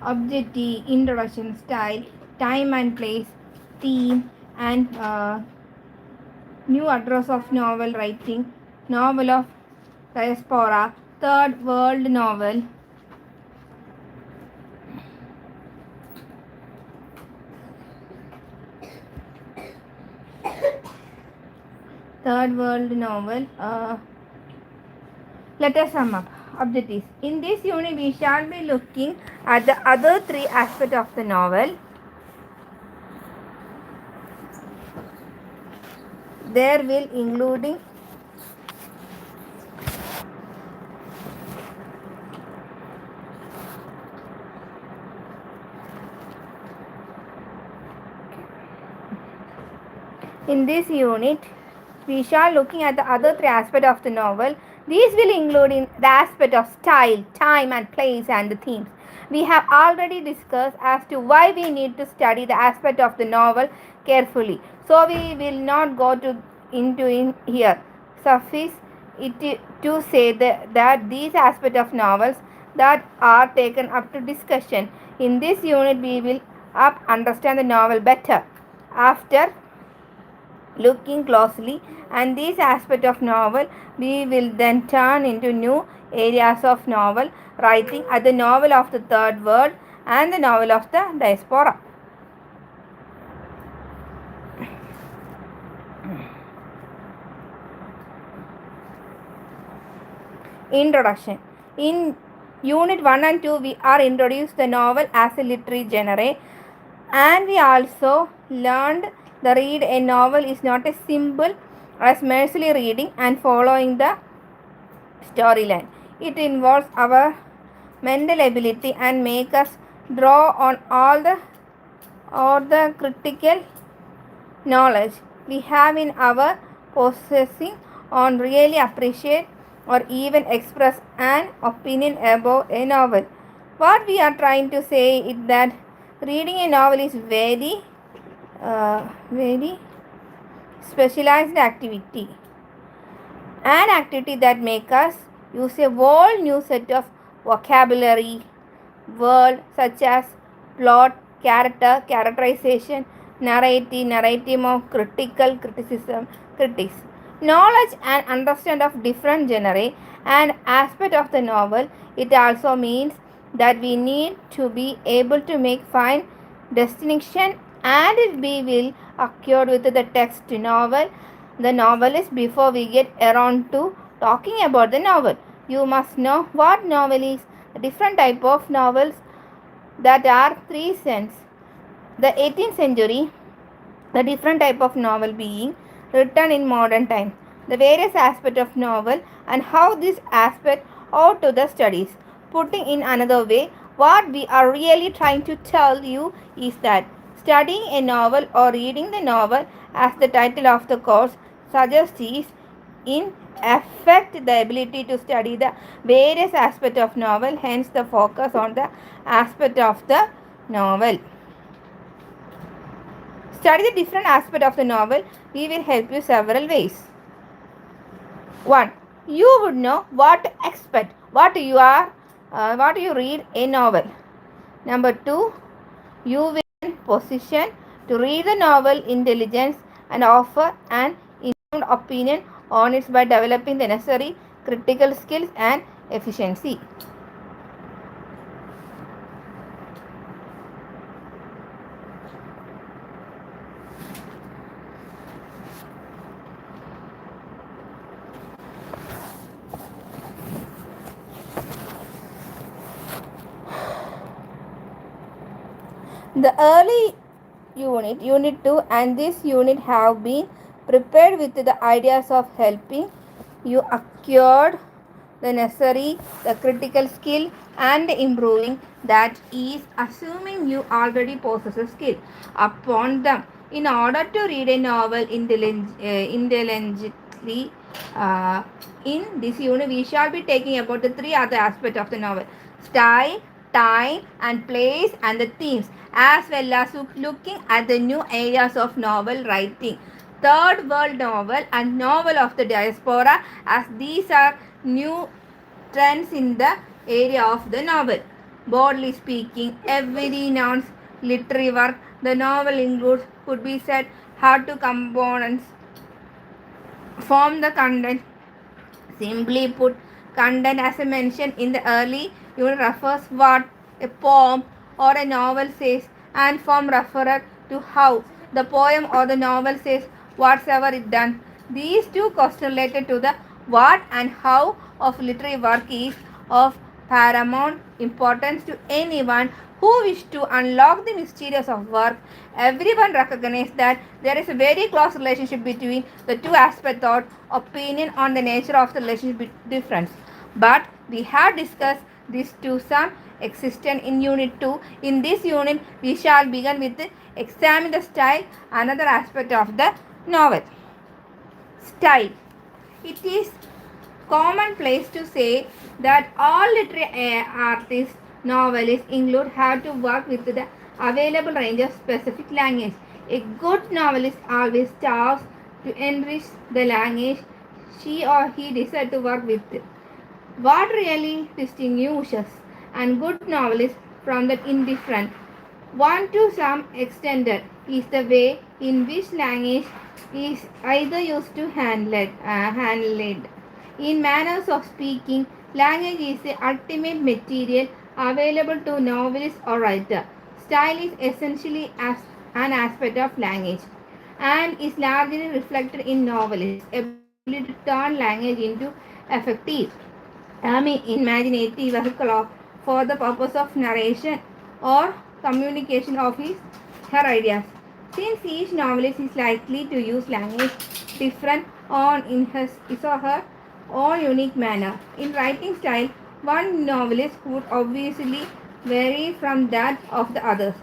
objective, introduction, style, time and place, theme, and new address of novel writing, novel of diaspora, third world novel, third world novel. Let us sum up objectives. In this unit, we shall be looking at the other three aspects of the novel. There will including in this unit, we shall looking at the other three aspects of the novel. These will include in the aspect of style, time and place and the themes. We have already discussed as to why we need to study the aspect of the novel carefully. So we will not go into in here. Suffice it to say that these aspects of novels that are taken up to discussion. In this unit we will understand the novel better. After looking closely and this aspect of novel, we will then turn into new areas of novel writing at the novel of the third world and the novel of the diaspora. Introduction. In unit 1 and 2 we are introduced the novel as a literary genre, and we also learned the read a novel is not as simple as merely reading and following the storyline. It involves our mental ability and make us draw on all the critical knowledge we have in our possessing on really appreciate or even express an opinion about a novel. What we are trying to say is that reading a novel is very specialized activity, an activity that makes us use a whole new set of vocabulary, words such as plot, character, characterization, narrative of critical criticism, critics. Knowledge and understand of different genre and aspect of the novel. It also means that we need to be able to make fine distinction and we will acquire with the text novel the novelist before we get around to talking about the novel. You must know what novel is, the different type of novels that are three sense. The 18th century, the different type of novel being written in modern times, the various aspect of novel and how this aspect out to the studies. Putting in another way, what we are really trying to tell you is that studying a novel or reading the novel, as the title of the course suggests, is in effect the ability to study the various aspects of novel, hence the focus on the aspect of the novel. Study the different aspect of the novel. We will help you several ways. 1. You would know what to expect, what you read a novel. Number 2. You will be in position to read the novel intelligence and offer an informed opinion on it by developing the necessary critical skills and efficiency. The early unit 2 and this unit have been prepared with the ideas of helping you acquire the necessary, the critical skill and improving, that is assuming you already possess a skill upon them in order to read a novel intelligently. In this unit we shall be taking about the three other aspects of the novel: style, time and place and the themes, as well as looking at the new areas of novel writing, third world novel and novel of the diaspora, as these are new trends in the area of the novel. Broadly speaking, every non-literary work the novel includes could be said have two components form the content. Simply put, content as I mentioned in the early unit refers what a poem or a novel says, and form referred to how the poem or the novel says whatsoever it done. These two questions related to the what and how of literary work is of paramount importance to anyone who wish to unlock the mysteries of work. Everyone recognizes that there is a very close relationship between the two aspects of opinion on the nature of the relationship difference. But we have discussed this to some extent in Unit 2. In this unit, we shall begin with examine the style, another aspect of the novel. Style. It is commonplace to say that all literary artists, novelists include have to work with the available range of specific language. A good novelist always strives to enrich the language she or he decides to work with. What really distinguishes a good novelist from the indifferent one to some extent is the way in which language is either used to handle it. In manners of speaking, language is the ultimate material available to novelist or writer. Style is essentially as an aspect of language and is largely reflected in novelists' ability to turn language into effective imaginative vehicle for the purpose of narration or communication of her ideas. Since each novelist is likely to use language different on in his or her own unique manner. In writing style, one novelist would obviously vary from that of the others.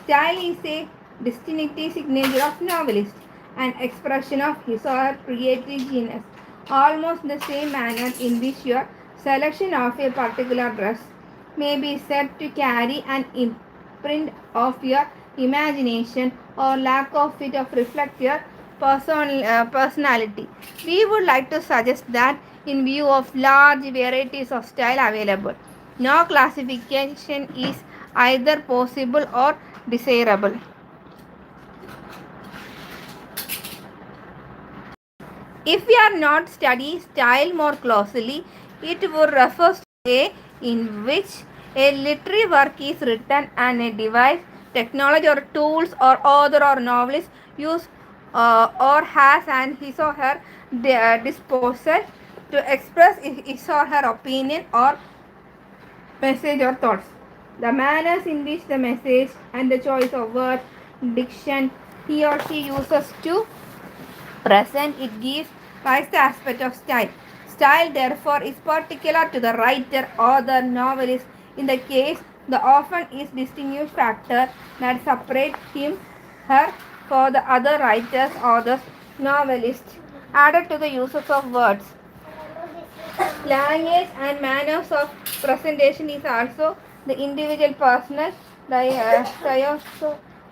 Style is a distinctive signature of novelist, an expression of his or her creative genius, almost the same manner in which your selection of a particular dress may be said to carry an imprint of your imagination or lack of it of reflect your personality. We would like to suggest that in view of large varieties of style available, no classification is either possible or desirable. If we are not study style more closely, it would refer to a way in which a literary work is written and a device, technology or tools or author or novelist use or has and his or her disposal to express his or her opinion or message or thoughts. The manners in which the message and the choice of word, diction he or she uses to present it gives rise the aspect of style. Style therefore is particular to the writer or the novelist. In the case, the often is distinguished factor that separate him, her for the other writers or the novelist added to the uses of words. Language and manners of presentation is also the individual personal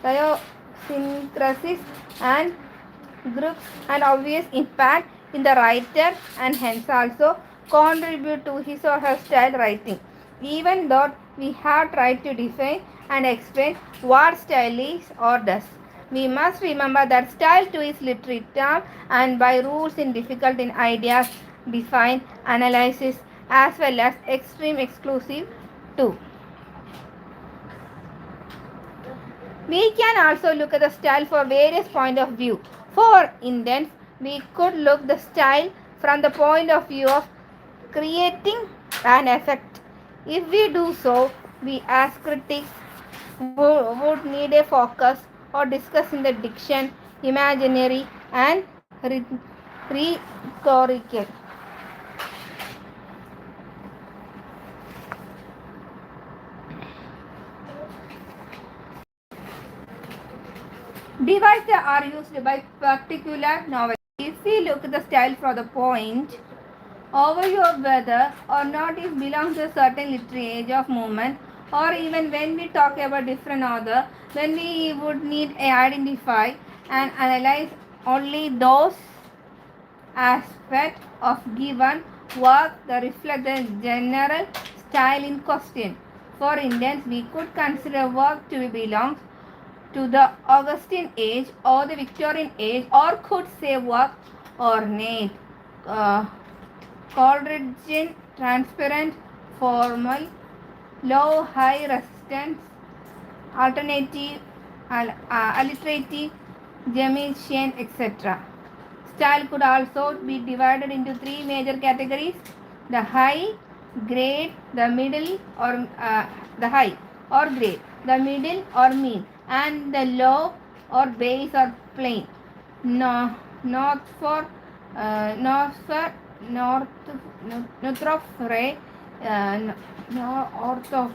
idiosyncrasies and groups and obvious impact in the writer and hence also contribute to his or her style writing. Even though we have tried to define and explain what style is or does, we must remember that style too is literary term and by rules in difficult in ideas, define, analysis as well as extreme exclusive too. We can also look at the style for various point of view. For instance, we could look the style from the point of view of creating an effect. If we do so, we as critics would need a focus or discuss in the diction, imaginary and rhetorical. Devices are used by particular novels. If we look at the style for the point overview of whether or not it belongs to a certain literary age of movement, or even when we talk about different author, then we would need to identify and analyze only those aspects of given work that reflect the general style in question. For instance, we could consider work to belong to the Augustan age or the Victorian age, or could say work ornate, Coleridgean, transparent, formal, low, high resistance, alternative, alliterative, Gemician, etc. Style could also be divided into three major categories: the high, grade, the middle the high or grade, the middle or mean, and the low or base or plain. No, north for north north of ray, north of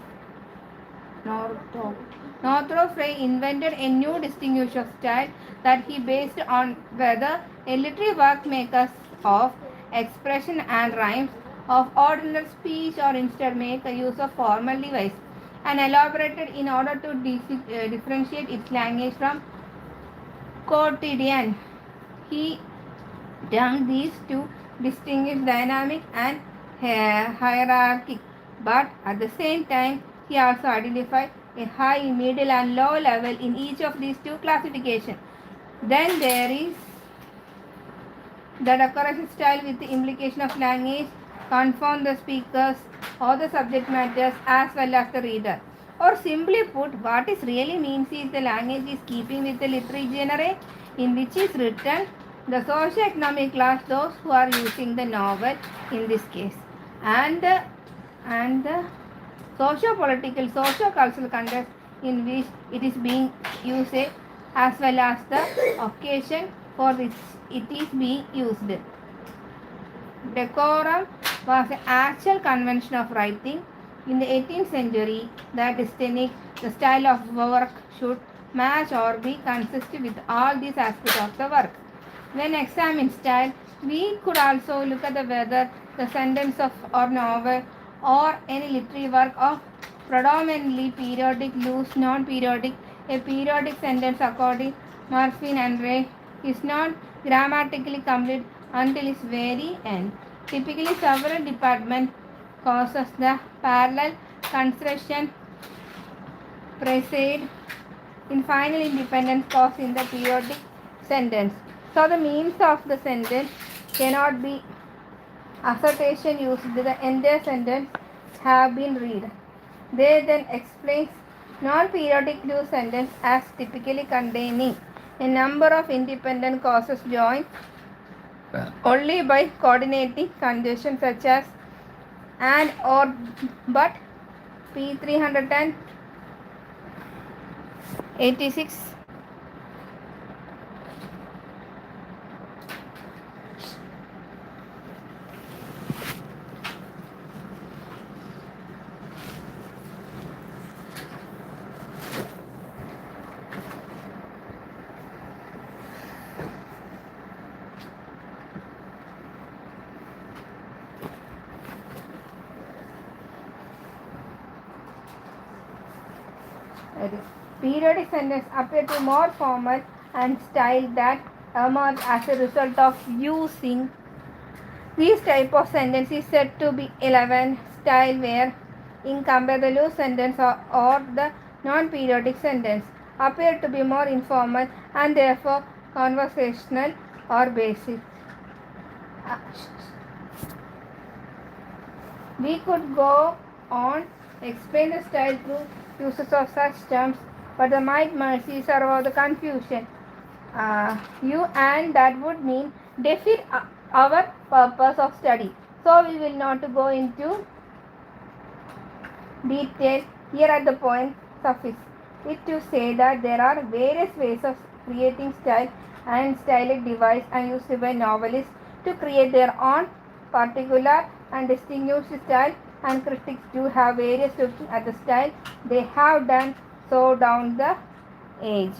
Northrop. Northrop Frye invented a new distinguished style that he based on whether a literary work makes of expression and rhymes of ordinary speech or instead make a use of formal device and elaborated in order to differentiate its language from quotidian. He termed these two distinguish dynamic and hierarchic, but at the same time he also identified a high, middle and low level in each of these two classifications. Then there is the decoration style with the implication of language confound the speakers or the subject matters as well as the reader. Or simply put, what it really means is the language is keeping with the literary genre in which is written, the socio-economic class, those who are using the novel in this case, and the socio-political, socio-cultural context in which it is being used as well as the occasion for which it is being used. Decorum was an actual convention of writing. In the 18th century, that distinct the style of work should match or be consistent with all these aspects of the work. When examining style, we could also look at whether the sentence of or novel or any literary work of predominantly periodic, loose, non-periodic, a periodic sentence according Murphy and Ray is not grammatically complete until its very end. Typically, several department causes the parallel construction precede in final independence cause in the periodic sentence. So the means of the sentence cannot be assertion used. The entire sentence have been read. They then explains non-periodic loose sentence as typically containing a number of independent causes joined only by coordinating conjunctions such as and or but. P 386. Periodic sentences appear to be more formal and styled that emerge as a result of using these type of sentences is said to be 11 style where in compare the loose sentence or the non-periodic sentence appear to be more informal and therefore conversational or basic. We could go on explain the style through uses of such terms, but the might mercies are about the confusion. You and that would mean defeat our purpose of study. So we will not go into detail here at the point. Suffice it to say that there are various ways of creating style and stylistic device and used by novelists to create their own particular and distinguished style, and critics do have various looking at the style they have done so down the age.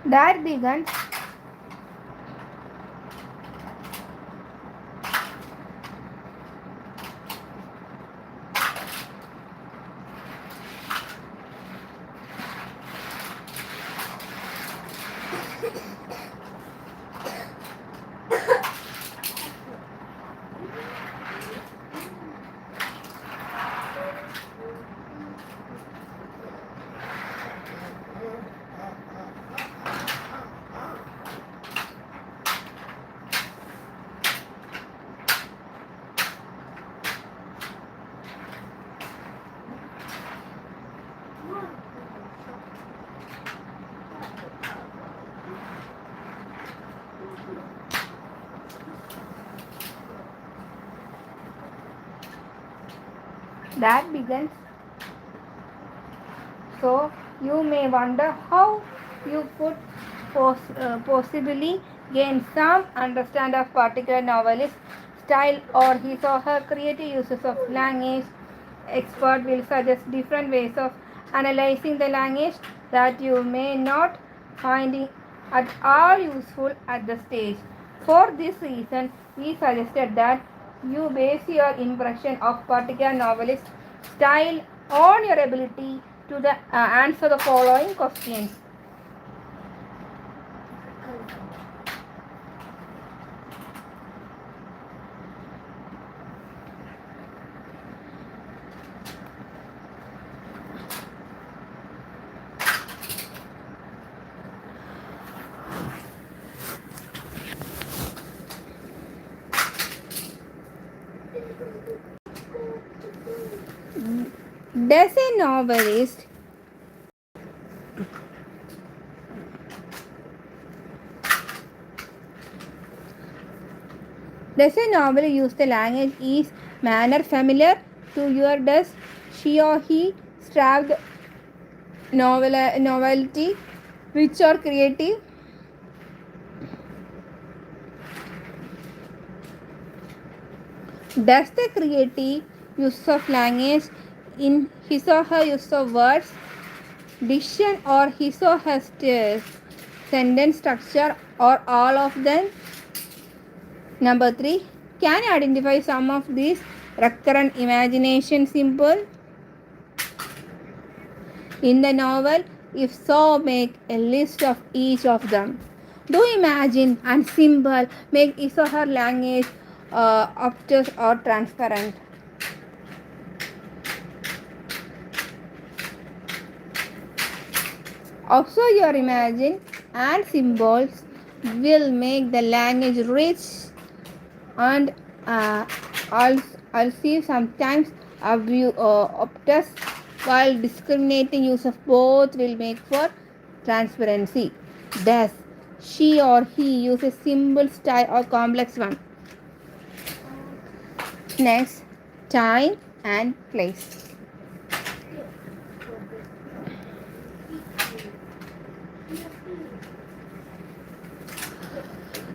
that began that begins. So you may wonder how you could possibly gain some understanding of particular novelist style or his or her creative uses of language. Expert will suggest different ways of analyzing the language that you may not find it at all useful at the stage. For this reason, we suggested that you base your impression of particular novelist style on your ability to answer the following questions. Does a novelist use the language is manner familiar to your? Does she or he strive novelty, rich or creative? Does the creative use of language in his or her use of words, diction, or his or her sentence structure, or all of them? Number 3. Can you identify some of these recurrent imagination symbols in the novel? If so, make a list of each of them. Do imagine and symbol make his or her language obtuse or transparent? Also, your imagine and symbols will make the language rich and also sometimes obtuse, while discriminating use of both will make for transparency. Does she or he use a simple style or complex one? Next, time and place.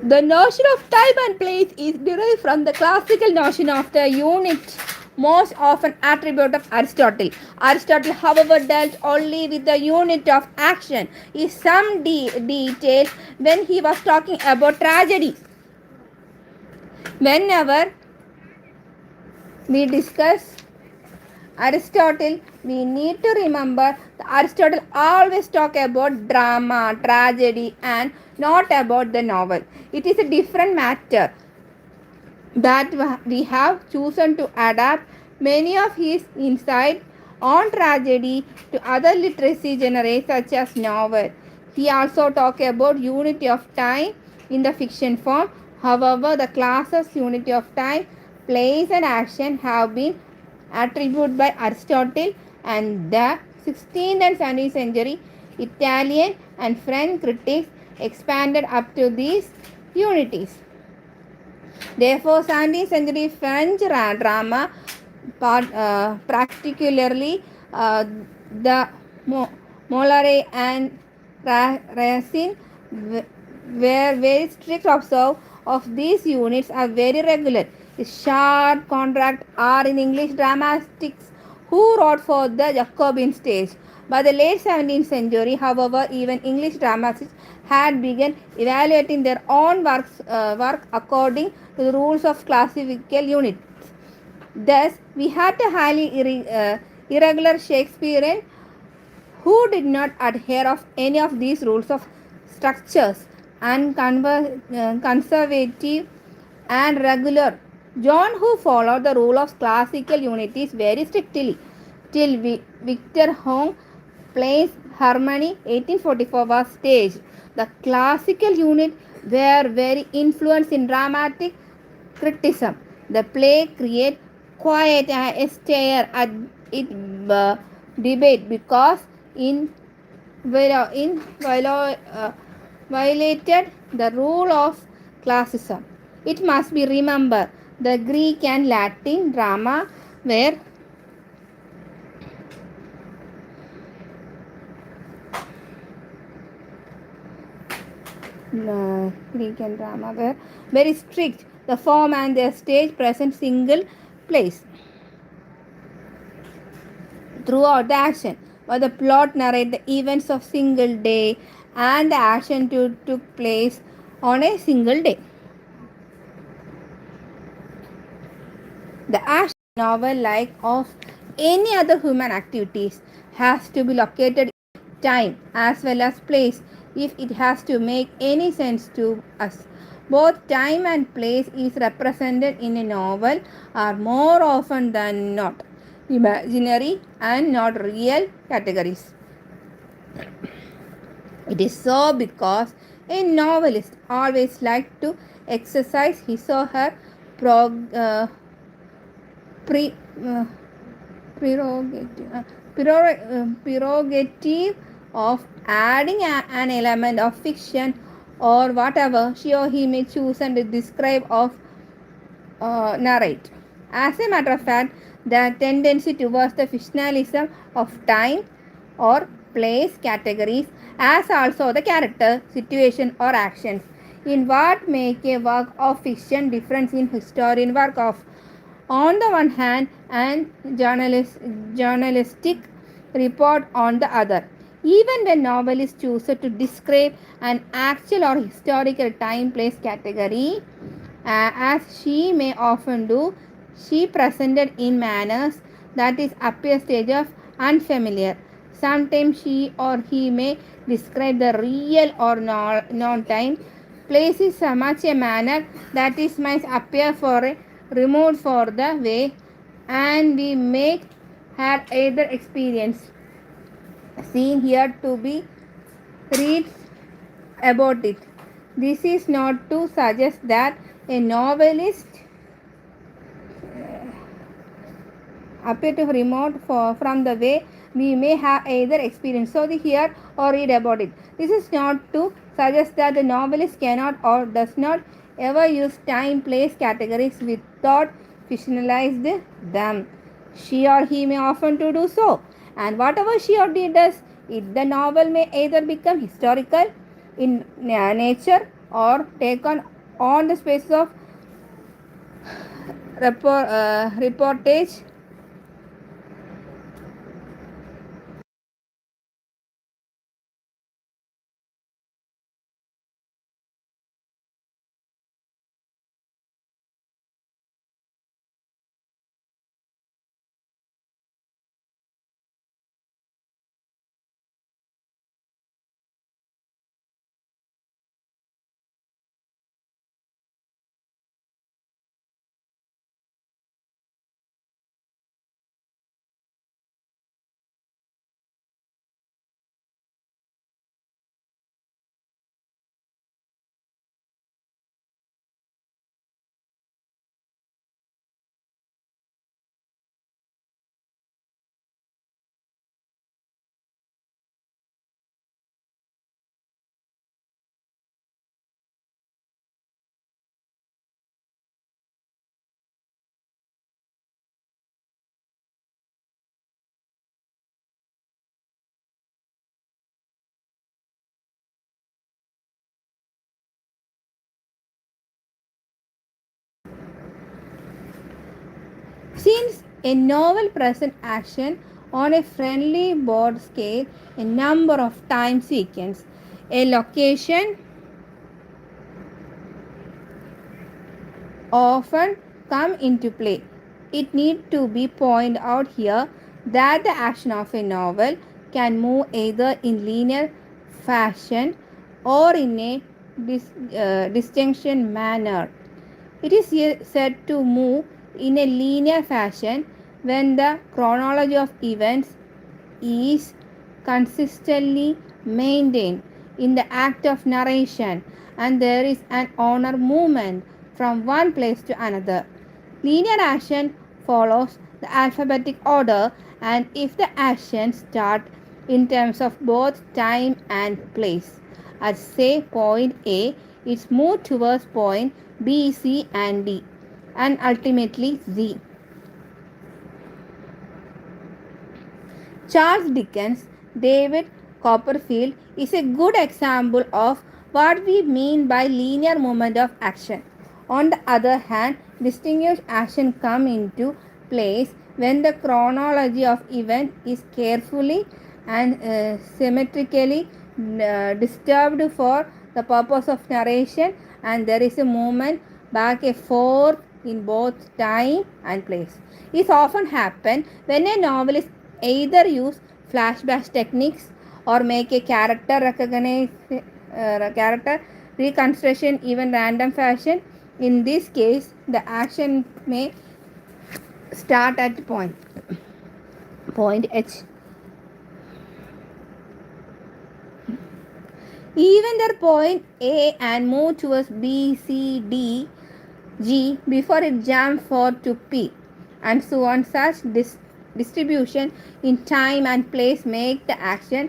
The notion of time and place is derived from the classical notion of the unit, most often attribute of Aristotle. Aristotle, however, dealt only with the unit of action in some detail when he was talking about tragedy. Whenever we discuss Aristotle, we need to remember that Aristotle always talk about drama, tragedy, and not about the novel. It is a different matter that we have chosen to adapt many of his insight on tragedy to other literacy genres such as novel. He also talk about unity of time in the fiction form. However, the classes unity of time, place, and action have been attributed by Aristotle, and the 16th and 17th century Italian and French critics expanded up to these unities. Therefore, 17th century French drama, particularly the Molière and Racine, were very strict observe of these units are very regular. The sharp contract are in English dramatists who wrote for the Jacobean stage. By the late 17th century, however, even English dramatists had begun evaluating their own work according to the rules of classical units. Thus, we had a highly irregular Shakespearean who did not adhere of any of these rules of structures, and conservative and regular John, who followed the rule of classical unities very strictly till Victor Hong plays Harmony 1844 was staged. The classical unit were very influenced in dramatic criticism. The play created quite a stare at it debate because in violated the rule of classicism. It must be remembered the Greek and Latin drama were Greek and drama were very strict. The form and their stage present single place throughout the action, but the plot narrate the events of single day and the action took place on a single day. The action novel, like of any other human activities, has to be located in time as well as place if it has to make any sense to us. Both time and place is represented in a novel are more often than not imaginary and not real categories. It is so because a novelist always likes to exercise his or her pre, uh, prerogative of adding an element of fiction or whatever she or he may choose and describe of narrate. As a matter of fact, the tendency towards the fictionalism of time or place categories as also the character, situation or actions in what make a work of fiction different in historian work of on the one hand and journalistic report on the other. Even when novelists choose to describe an actual or historical time place category, as she may often do, she presented in manners that is appear stage of unfamiliar. Sometimes she or he may describe the real or non-time place in so much a manner that is might appear for a removed for the way, and we make her either experience seen here to be reads about it. This is not to suggest that a novelist appear to remote from the way we may have either experienced so the hear or read about it. This is not to suggest that the novelist cannot or does not ever use time place categories without fictionalize them. She or he may often to do so, and whatever she or he does, the novel may either become historical in nature or take on the space of reportage. Since a novel presents action on a friendly board scale a number of time sequence. A location often come into play. It need to be pointed out here that the action of a novel can move either in linear fashion or in a distinction manner. It is said to move in a linear fashion when the chronology of events is consistently maintained in the act of narration and there is an honor movement from one place to another. Linear action follows the alphabetic order, and if the actions start in terms of both time and place, at say point A, it's moved towards point B, C, and D, and ultimately Z. Charles Dickens' David Copperfield is a good example of what we mean by linear movement of action. On the other hand, distinguished action comes into place when the chronology of event is carefully and symmetrically disturbed for the purpose of narration and there is a movement back and forth in both time and place. It often happens when a novelist either use flashback techniques or make a character reconstruction even random fashion. In this case, the action may start at point H. Even their point A and move towards B, C, D, G before it jumps forward to P, and so on. Such distribution in time and place make the action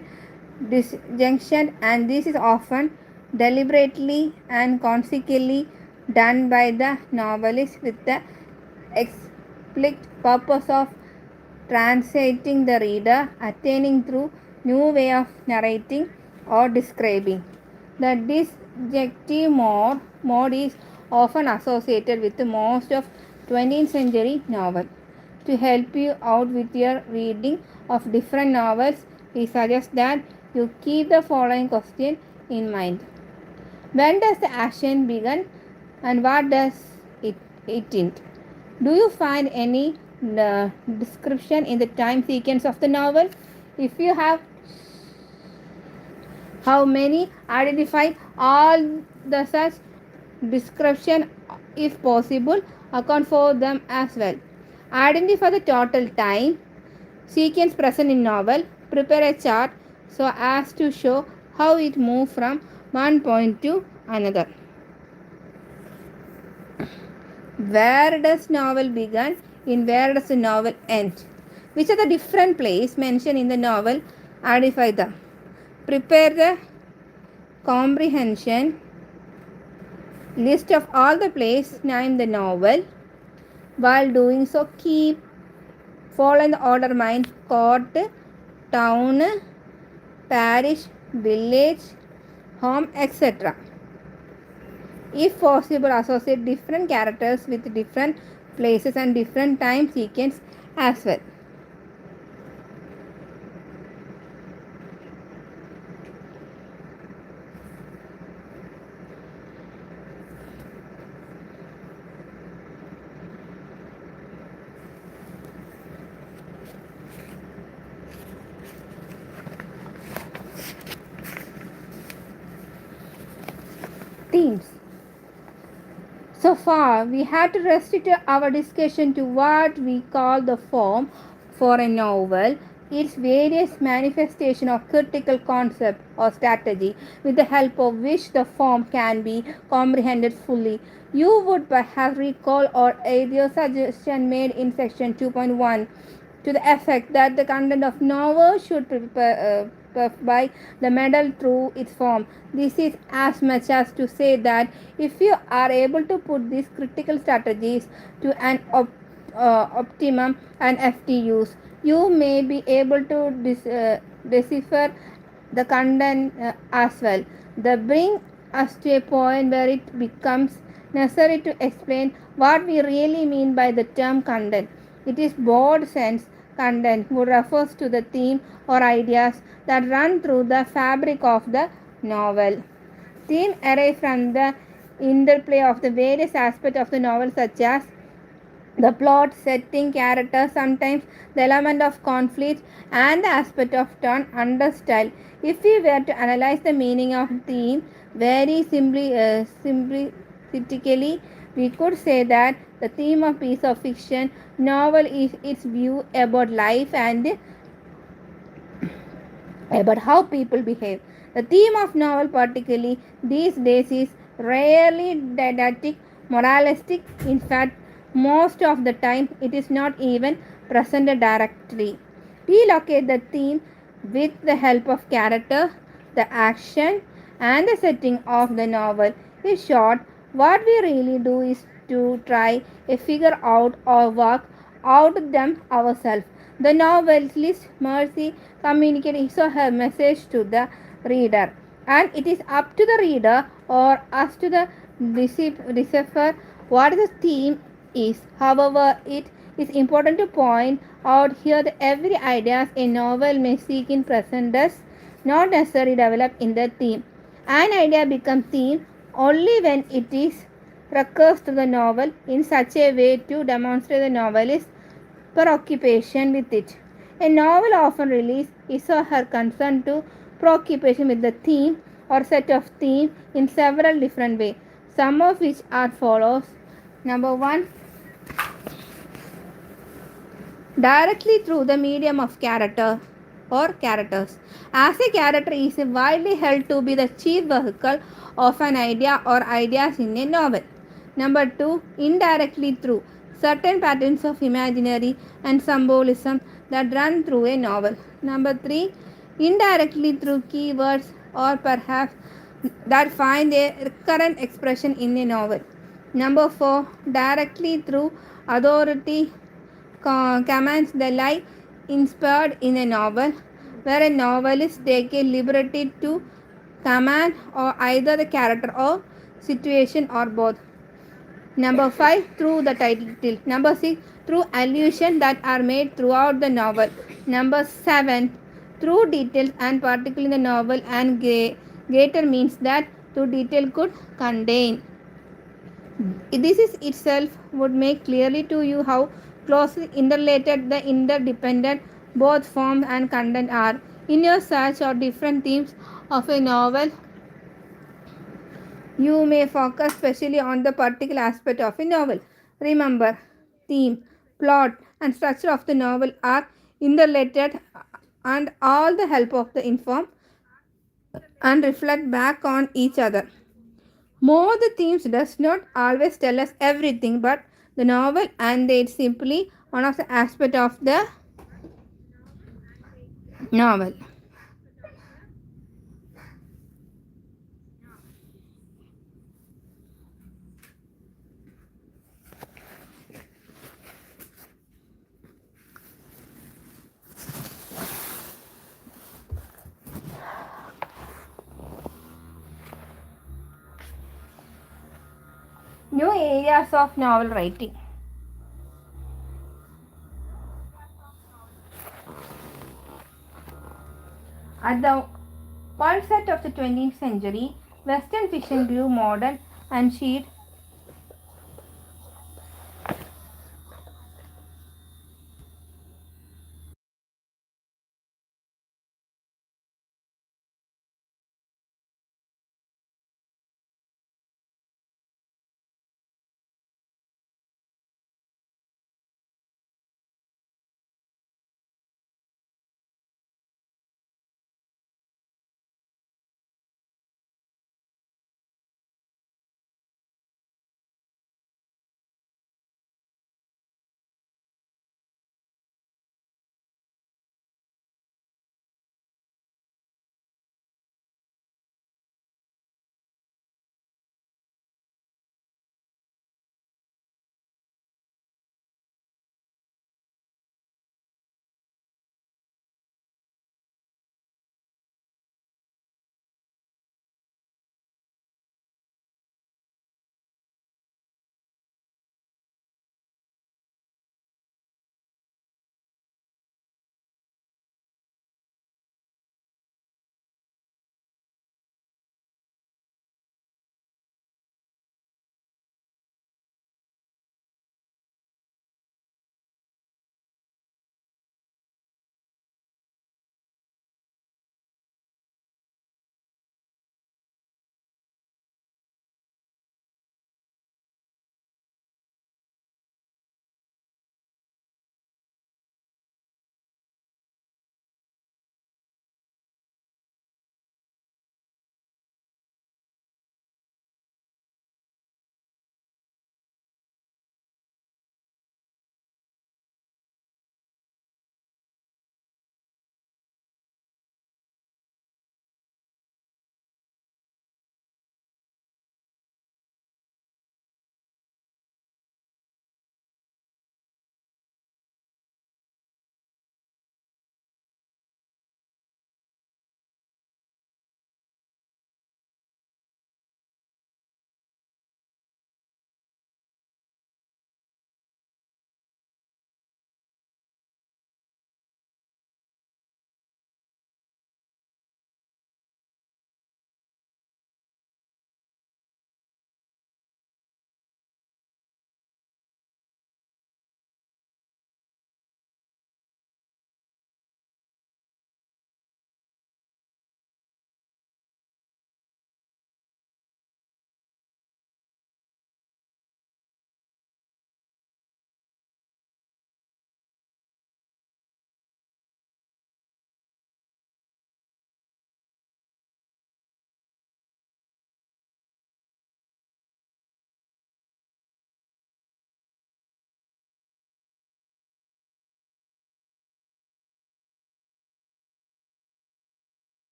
disjunction, and this is often deliberately and consequently done by the novelist with the explicit purpose of translating the reader, attaining through new way of narrating or describing. The disjunctive mode is often associated with most of 20th century novels. To help you out with your reading of different novels, we suggest that you keep the following question in mind. When does the action begin and what does it end? Do you find any description in the time sequence of the novel? If you have, how many? Identify all the such description if possible. Account for them as well. Identify the total time sequence present in novel. Prepare a chart so as to show how it moves from one point to another. Where does novel begin? In where does the novel end? Which are the different places mentioned in the novel? Identify them. Prepare the comprehension list of all the places named in the novel. While doing so, keep following the order mind: court, town, parish, village, home, etc. If possible, associate different characters with different places and different time sequence as well. Themes. So far, we had to restrict our discussion to what we call the form for a novel, its various manifestations of critical concept or strategy, with the help of which the form can be comprehended fully. You would perhaps recall or aid your suggestion made in section 2.1 to the effect that the content of novel should by the medal through its form. This is as much as to say that if you are able to put these critical strategies to an optimum and FTUs, you may be able to decipher the content as well. The bring us to a point where it becomes necessary to explain what we really mean by the term content. It is broad sense content would refers to the theme or ideas that run through the fabric of the novel. Theme arise from the interplay of the various aspects of the novel, such as the plot, setting, character, sometimes the element of conflict, and the aspect of tone and style. If we were to analyze the meaning of theme very simplistically, we could say that the theme of piece of fiction novel is its view about life and about how people behave. The theme of novel, particularly these days, is rarely didactic, moralistic. In fact, most of the time it is not even presented directly. We locate the theme with the help of character, the action, and the setting of the novel. In short, what we really do is to try a figure out or work out them ourselves. The novelist Mercy communicates his or her message to the reader, and it is up to the reader or us to the decipher what the theme is. However, it is important to point out here that every idea a novel may seek in present does not necessarily develop in the theme. An idea becomes theme only when it is recurs to the novel in such a way to demonstrate the novelist's preoccupation with it. A novel often releases his or her concern to preoccupation with the theme or set of themes in several different ways, some of which are follows. Number one, directly through the medium of character or characters. As a character is widely held to be the chief vehicle of an idea or ideas in a novel. Number two, indirectly through certain patterns of imaginary and symbolism that run through a novel. Number three, indirectly through keywords or perhaps that find a recurrent expression in a novel. Number four, directly through authority commands the lie inspired in a novel, where a novelist takes a liberty to command or either the character or situation or both. Number 5, through the title. Number 6, through allusions that are made throughout the novel. Number 7, through details and particularly in the novel and greater means that through detail could contain. This is itself would make clearly to you how closely interrelated the interdependent both form and content are. In your search of different themes of a novel, you may focus specially on the particular aspect of a novel. Remember, theme, plot, and structure of the novel are interrelated and all the help of the inform and reflect back on each other. More the themes does not always tell us everything, but the novel and it's simply one of the aspect of the novel. New areas of novel writing. At the onset of the 20th century, Western fiction grew modern and sheer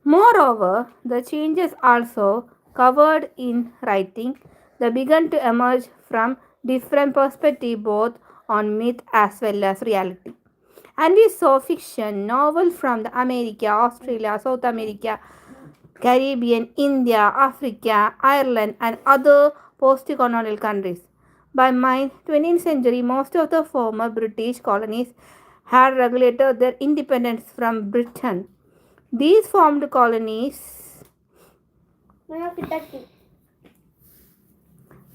Moreover, the changes also covered in writing they began to emerge from different perspectives both on myth as well as reality. And we saw fiction, novel from the America, Australia, South America, Caribbean, India, Africa, Ireland, and other post-colonial countries. By the 20th century, most of the former British colonies had regulated their independence from Britain. These formed colonies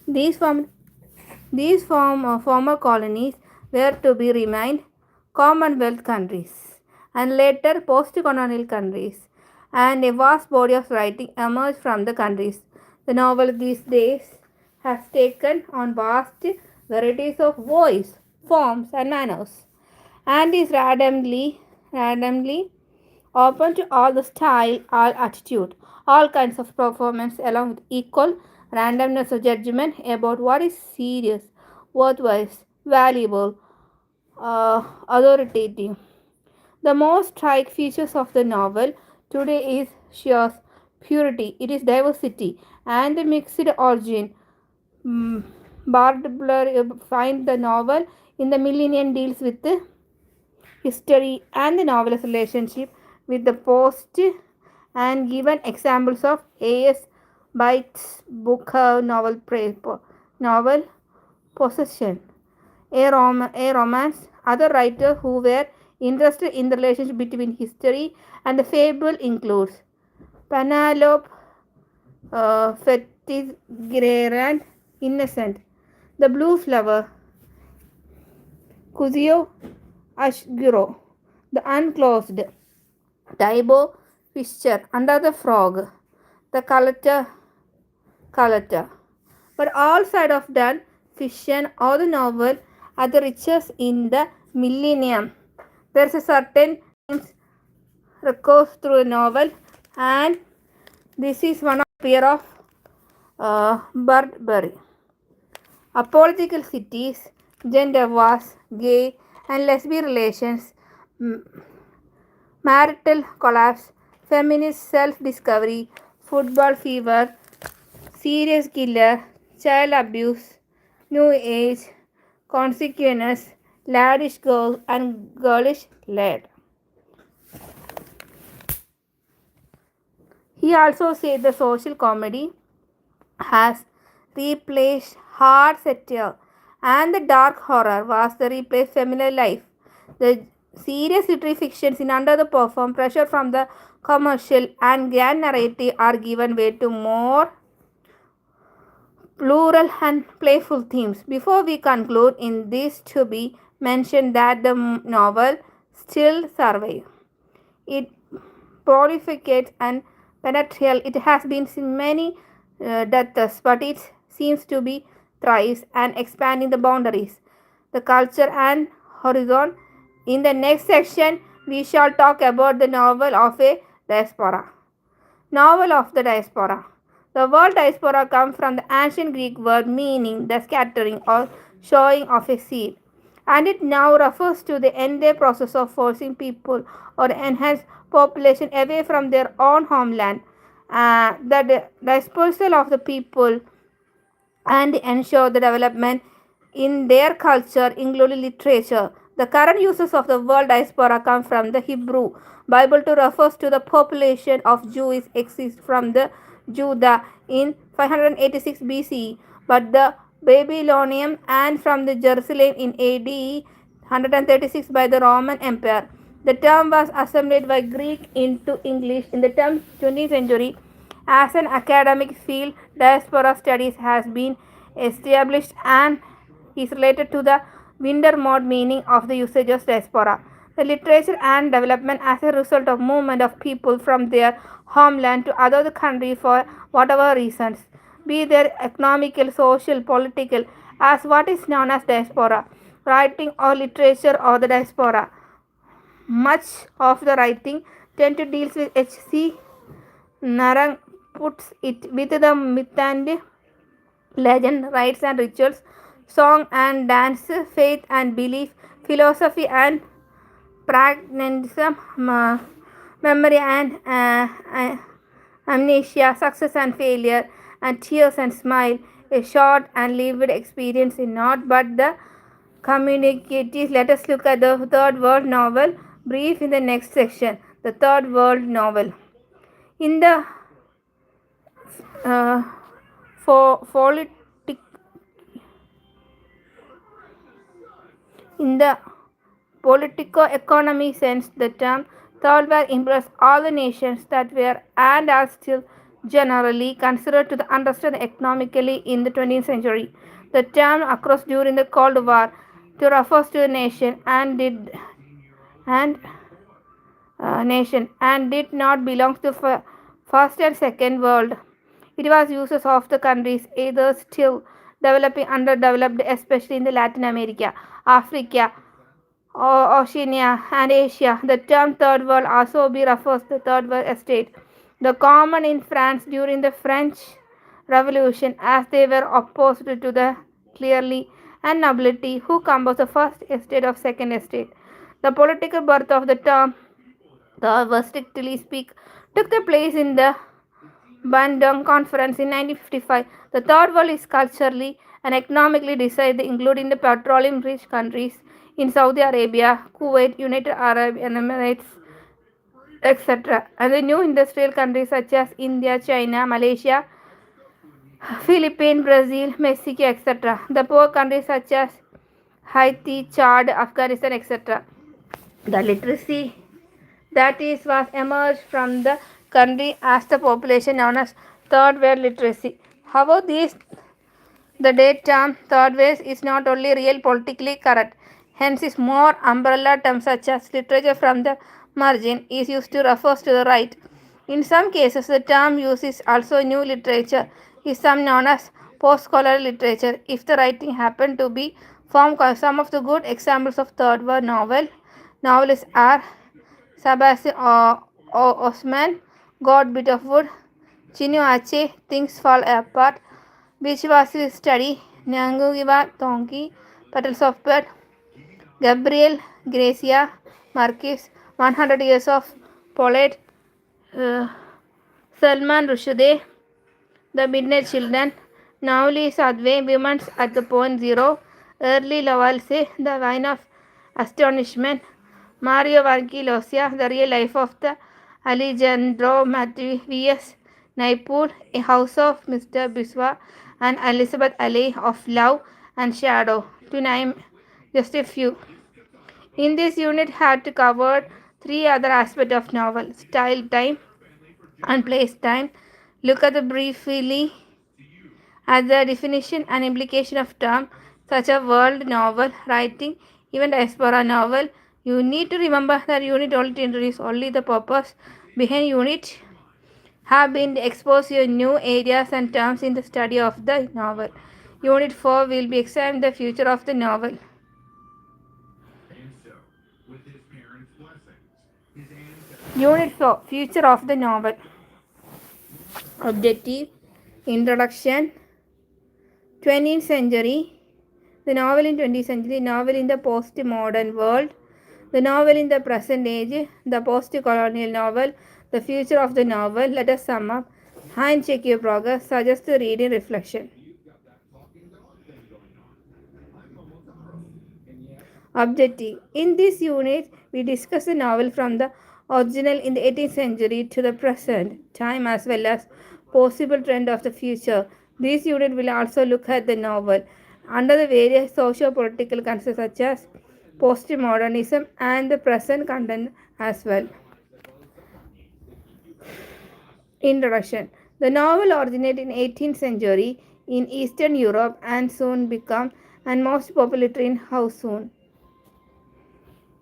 these formed former colonies were to be remained Commonwealth countries and later post-colonial countries, and a vast body of writing emerged from the countries. The novel these days has taken on vast varieties of voice, forms, and manners, and is randomly open to all the style, all attitude, all kinds of performance, along with equal randomness of judgment about what is serious, worthwhile, valuable, authoritative. The most striking features of the novel today is sheer purity, it is diversity, and the mixed origin. Bardler find the novel in the millennium deals with the history and the novel's relationship with the post and given examples of A.S. Bytes' book novel Possession, a romance. Other writers who were interested in the relationship between history and the fable includes Penelope Fettigrew, Innocent, The Blue Flower, Kuzio Ashguro, The Unclosed, Taibo Fisher, Under the Frog, The Collector. But all side of that fiction or the novel are the richest in the millennium. There is a certain recourse through a novel, and this is one of pair of Bradbury. Apological cities, gender wars, gay and lesbian relations, marital collapse, feminist self-discovery, football fever, serious killer, child abuse, new age, consequences, laddish girl and girlish lad. He also said the social comedy has replaced hard satire and the dark horror was the replaced familiar life. The serious literary fictions in under the perform pressure from the commercial and grand narrative are given way to more plural and playful themes. Before we conclude, in this to be mentioned that the novel still survives. It prolificates and penetrates. It has been seen many deaths, but it seems to be thrives and expanding the boundaries, the culture and horizon. In the next section, we shall talk about the novel of a diaspora. Novel of the diaspora. The word diaspora comes from the ancient Greek word meaning the scattering or showing of a seed, and it now refers to the entire process of forcing people or enhanced population away from their own homeland. The dispersal of the people and ensure the development in their culture, including literature. The current uses of the word diaspora come from the Hebrew Bible to refers to the population of Jews exist from the Judah in 586 BCE, but the Babylonian and from the Jerusalem in AD 136 by the Roman Empire. The term was assimilated by Greek into English in the term 20th century. As an academic field, diaspora studies has been established and is related to the winter mode meaning of the usage of diaspora. The literature and development as a result of movement of people from their homeland to other countries for whatever reasons, be they economical, social, political, as what is known as diaspora, writing or literature or the diaspora. Much of the writing tend to deals with H.C. Narang puts it with the myth and legend, rites and rituals, song and dance, faith and belief, philosophy and pragmatism, memory and amnesia, success and failure, and tears and smile. A short and lived experience in not but the communicative. Let us look at the third world novel brief in the next section. The third world novel. In the uh, for politic in the politico-economy sense, the term third world embraces all the nations that were and are still generally considered to understand economically in the 20th century. The term occurs during the Cold War to refer to the and did not belong to first and second world. It was uses of the countries either still developing, underdeveloped, especially in the Latin America, Africa, Oceania, and Asia. The term third world also be refers to third world estate, the common in France during the French Revolution, as they were opposed to the clearly and nobility who composed the first estate of second estate. The political birth of the term, the strictly speak, took the place in the Bandung Conference in 1955. The Third World is culturally and economically divided, including the petroleum-rich countries in Saudi Arabia, Kuwait, United Arab Emirates, etc., and the new industrial countries such as India, China, Malaysia, Philippines, Brazil, Mexico, etc. The poor countries such as Haiti, Chad, Afghanistan, etc. The literacy that is was emerged from the country as the population known as third world literacy. However, the date term third wave is not only real politically correct, hence is more umbrella terms such as literature from the margin is used to refer to the right. In some cases, the term used is also new literature, is some known as post-colonial literature. If the writing happened to be from some of the good examples of third world novelists are Sebastian Osman, God Bit of Wood, Chinua Achebe, Things Fall Apart, which was his study, Ngugiwa Thongi, Petals of Bird, Gabriel Garcia Marquez, 100 Years of Poet, uh, Salman Rushdie, The Midnight Children, Navli Sadhwe, Women's at the Point Zero, Early Lavalse, The Wine of Astonishment, Mario Vargas The Real Life of the Alejandro Matias Naipur, A House of Mr. Biswa, and Elizabeth Alley of Love and Shadow, to name just a few. In this unit had to cover three other aspects of novel: style, time, and place time. Look at the briefly at the definition and implication of terms such as world novel, writing, even diaspora novel. You need to remember that unit only introduces only the purpose behind unit have been exposed to new areas and terms in the study of the novel. Unit 4 will be examine the future of the novel. Unit 4 Future of the novel. Objective Introduction 20th century. The novel in 20th century, novel in the post-modern world, the novel in the present age, the post-colonial novel, the future of the novel. Let us sum up and check your progress. Suggest the reading reflection. Objective. In this unit, we discuss the novel from the original in the 18th century to the present time as well as possible trend of the future. This unit will also look at the novel under the various socio-political concepts such as postmodernism and the present content as well. Introduction. The novel originated in 18th century in Eastern Europe and soon became and most popular in how soon.